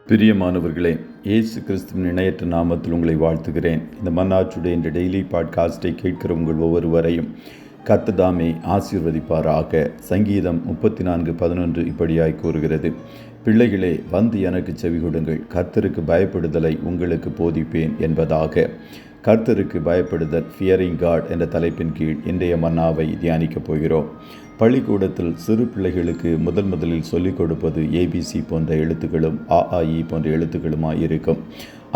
பிரியமானவர்களே, இயேசு கிறிஸ்துவின் இணையற்ற நாமத்தில் உங்களை வாழ்த்துகிறேன். இந்த மன்னாச்சுடைய இந்த டெய்லி பாட்காஸ்டை கேட்கிற உங்கள் ஒவ்வொருவரையும் கர்த்தர் தாமே ஆசீர்வதிப்பாராக. சங்கீதம் 34:11 இப்படியாய் கூறுகிறது: பிள்ளைகளே, வந்து எனக்கு செவி கொடுங்கள், கர்த்தருக்கு பயப்படுதலை உங்களுக்கு போதிப்பேன் என்பதாக. கர்த்தருக்கு பயப்படுதல், ஃபியரிங் காட் என்ற தலைப்பின் கீழ் இன்றைய மன்னாவை தியானிக்கப் போகிறோம். பள்ளிக்கூடத்தில் சிறு பிள்ளைகளுக்கு முதலில் சொல்லிக் கொடுப்பது ஏபிசி போன்ற எழுத்துக்களும் AAE போன்ற எழுத்துக்களுமாய் இருக்கும்.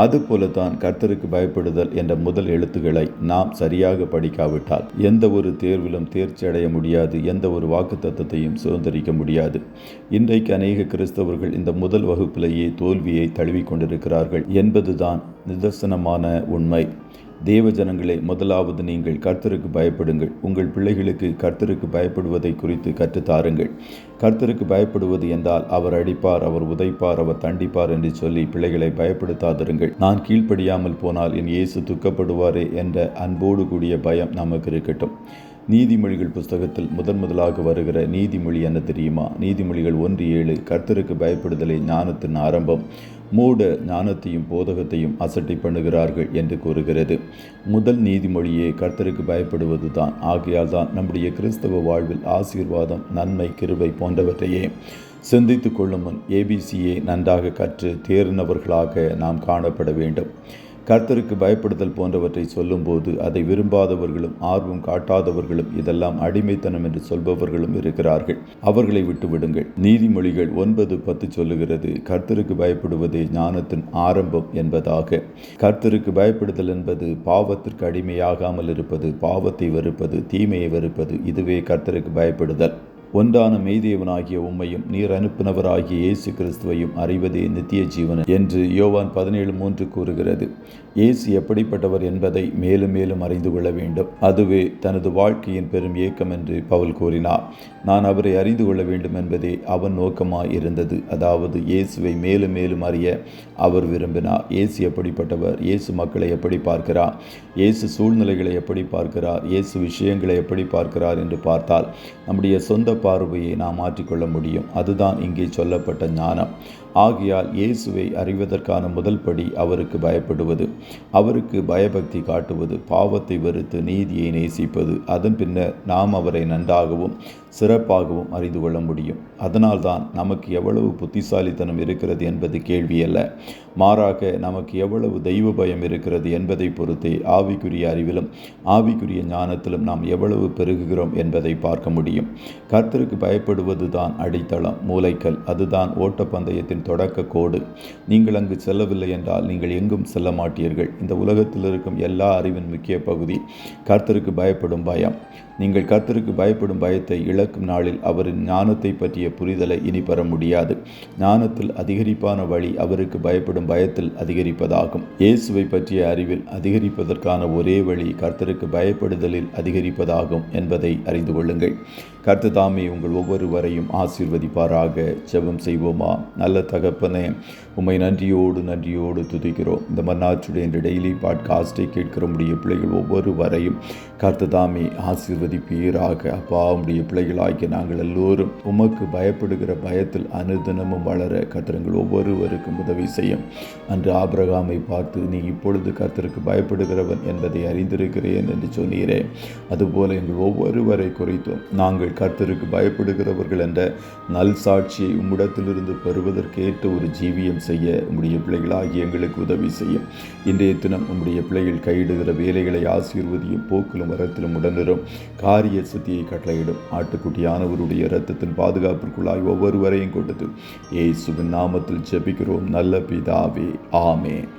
அதுபோலத்தான் கர்த்தருக்கு பயப்படுதல் என்ற முதல் எழுத்துக்களை நாம் சரியாக படிக்காவிட்டால் எந்த ஒரு தேர்விலும் தேர்ச்சி அடைய முடியாது, எந்த ஒரு வாக்குத்தத்தத்தையும் சுதந்திரிக்க முடியாது. இன்றைக்கு அநேக கிறிஸ்தவர்கள் இந்த முதல் வகுப்பிலேயே தோல்வியை தழுவிக்கொண்டிருக்கிறார்கள் என்பதுதான் நிதர்சனமான உண்மை. தேவ ஜனங்களே, முதலாவது நீங்கள் கர்த்தருக்கு பயப்படுங்கள். உங்கள் பிள்ளைகளுக்கு கர்த்தருக்கு பயப்படுவதை குறித்து கற்றுத்தாருங்கள். கர்த்தருக்கு பயப்படுவது என்றால் அவர் அடிப்பார், அவர் உதைப்பார், அவர் தண்டிப்பார் என்று சொல்லி பிள்ளைகளை பயப்படுத்தாதிருங்கள். நான் கீழ்ப்படியாமல் போனால் என் இயேசு துக்கப்படுவாரே என்ற அன்போடு கூடிய பயம் நமக்கு இருக்கட்டும். நீதிமொழிகள் புஸ்தகத்தில் முதலாக வருகிற நீதிமொழி என்ன தெரியுமா? நீதிமொழிகள் 1:7 கர்த்தருக்கு பயப்படுதலே ஞானத்தின் ஆரம்பம், மூட ஞானத்தையும் போதகத்தையும் அசட்டை பண்ணுகிறார்கள் என்று கூறுகிறது. முதல் நீதிமொழியே கர்த்தருக்கு பயப்படுவது தான். ஆகையால் தான் நம்முடைய கிறிஸ்தவ வாழ்வில் ஆசீர்வாதம், நன்மை, கிருபை போன்றவற்றையே சிந்தித்து கொள்ளும் முன் ஏபிசியை நன்றாக கற்று தேறினவர்களாக நாம் காணப்பட வேண்டும். கர்த்தருக்கு பயப்படுதல் போன்றவற்றை சொல்லும்போது அதை விரும்பாதவர்களும் ஆர்வம் காட்டாதவர்களும், இதெல்லாம் அடிமைத்தனம் என்று சொல்பவர்களும் இருக்கிறார்கள். அவர்களை விட்டுவிடுங்கள். நீதிமொழிகள் 9:10 சொல்லுகிறது, கர்த்தருக்கு பயப்படுவதே ஞானத்தின் ஆரம்பம் என்பதாக. கர்த்தருக்கு பயப்படுதல் என்பது பாவத்திற்கு அடிமையாகாமல் இருப்பது, பாவத்தை வெறுப்பது, தீமையை வெறுப்பது. இதுவே கர்த்தருக்கு பயப்படுதல். ஒன்றான மெய்தேவனாகிய உம்மையும் நீர் அனுப்பினவராகிய இயேசு கிறிஸ்துவையும் அறிவதே நித்திய ஜீவன் என்று யோவான் 17:3 கூறுகிறது. இயேசு எப்படிப்பட்டவர் என்பதை மேலும் மேலும் அறிந்து கொள்ள வேண்டும். அதுவே தனது வாழ்க்கையின் பெரும் ஏக்கம் என்று பவுல் கூறினார். நான் அவரை அறிந்து கொள்ள வேண்டும் என்பதே அவன் நோக்கமாய் இருந்தது. அதாவது இயேசுவை மேலும் மேலும் அறிய அவர் விரும்பினார். இயேசு எப்படிப்பட்டவர், இயேசு மக்களை எப்படி பார்க்கிறார், இயேசு சூழ்நிலைகளை எப்படி பார்க்கிறார், இயேசு விஷயங்களை எப்படி பார்க்கிறார் என்று பார்த்தால் நம்முடைய சொந்த பார்வையை நாம் மாற்றிக்கொள்ள முடியும். அதுதான் இங்கே சொல்லப்பட்ட ஞானம். ஆகையால் இயேசுவை அறிவதற்கான முதல் படி அவருக்கு பயப்படுவது, அவருக்கு பயபக்தி காட்டுவது, பாவத்தை வெறுத்து நீதியை நேசிப்பது. அதன் பின்னர் நாம் அவரை நன்றாகவும் சிறப்பாகவும் அறிந்து கொள்ள முடியும். அதனால்தான் நமக்கு எவ்வளவு புத்திசாலித்தனம் இருக்கிறது என்பது கேள்வி அல்ல, மாறாக நமக்கு எவ்வளவு தெய்வ பயம் இருக்கிறது என்பதை பொறுத்தே ஆவிக்குரிய அறிவிலும் ஆவிக்குரிய ஞானத்திலும் நாம் எவ்வளவு பெருகுகிறோம் என்பதை பார்க்க முடியும். கர்த்தருக்கு பயப்படுவது தான் அடித்தளம், மூலைக்கல். அதுதான் ஓட்டப்பந்தயத்தின் தொடக்க கோடு. நீங்கள் அங்கு செல்லவில்லை என்றால் நீங்கள் எங்கும் செல்ல மாட்டீர்கள். இந்த உலகத்தில் இருக்கும் எல்லா அறிவின் முக்கிய பகுதி கர்த்தருக்கு பயப்படும் பயம். நீங்கள் கர்த்தருக்கு பயப்படும் பயத்தை இழக்கும் நாளில் அவரின் ஞானத்தை பற்றிய புரிதலை இனி பெற முடியாது. ஞானத்தில் அதிகரிப்பான வழி அவருக்கு பயப்படும் பயத்தில் அதிகரிப்பதாகும். இயேசுவை பற்றிய அறிவில் அதிகரிப்பதற்கான ஒரே வழி கர்த்தருக்கு பயப்படுதலில் அதிகரிப்பதாகும் என்பதை அறிந்து கொள்ளுங்கள். கர்த்தர் தாமே உங்கள் ஒவ்வொருவரையும் ஆசீர்வதிப்பாராக. ஜெபம் செய்வோமா? நல்ல தகப்பனே, உம்மை நன்றியோடு துதிக்கிறோம். இந்த மன்னாச்சுடைய இந்த டெய்லி பாட்காஸ்டை கேட்கிற முடிய பிள்ளைகள் ஒவ்வொருவரையும் கர்த்தர் தாமே ஆசீர்வதிப்பீராக. அப்பா, உம்முடைய பிள்ளைகளாகிய நாங்கள் எல்லோரும் உமக்கு பயப்படுகிற பயத்தில் அனுதினமும் வளர கர்த்தர்கள் ஒவ்வொருவருக்கும் உதவி செய்யும். அன்று ஆபிரகாமை பார்த்து, நீ இப்பொழுது கர்த்தருக்கு பயப்படுகிறவன் என்பதை அறிந்திருக்கிறேன் என்று சொன்னீரே, அதுபோல எங்கள் ஒவ்வொருவரை குறித்தும் நாங்கள் கர்த்தருக்கு பயப்படுகிறவர்கள் என்ற நல் சாட்சியை உம்மிடத்திலிருந்து பெறுவதற்கேற்ற ஒரு ஜீவியம் செய்ய உம்முடைய பிள்ளைகளாகிய எங்களுக்கு உதவி செய்யும். இன்றைய தினம் உம்முடைய பிள்ளைகள் கையிடுகிற வேலைகளை ஆசீர்வதியும், போக்கிலும் வரத்திலும் உடனிரும், காரிய சித்தியை கட்டளையிடும். ஆட்டுக்குட்டியானவருடைய இரத்தத்தின் பாதுகாப்பிற்குள்ளாய் ஒவ்வொருவரையும் கொடுத்து இயேசுவின் நாமத்தில் ஜெபிக்கிறோம் நல்ல பிதாவே. ஆமென்.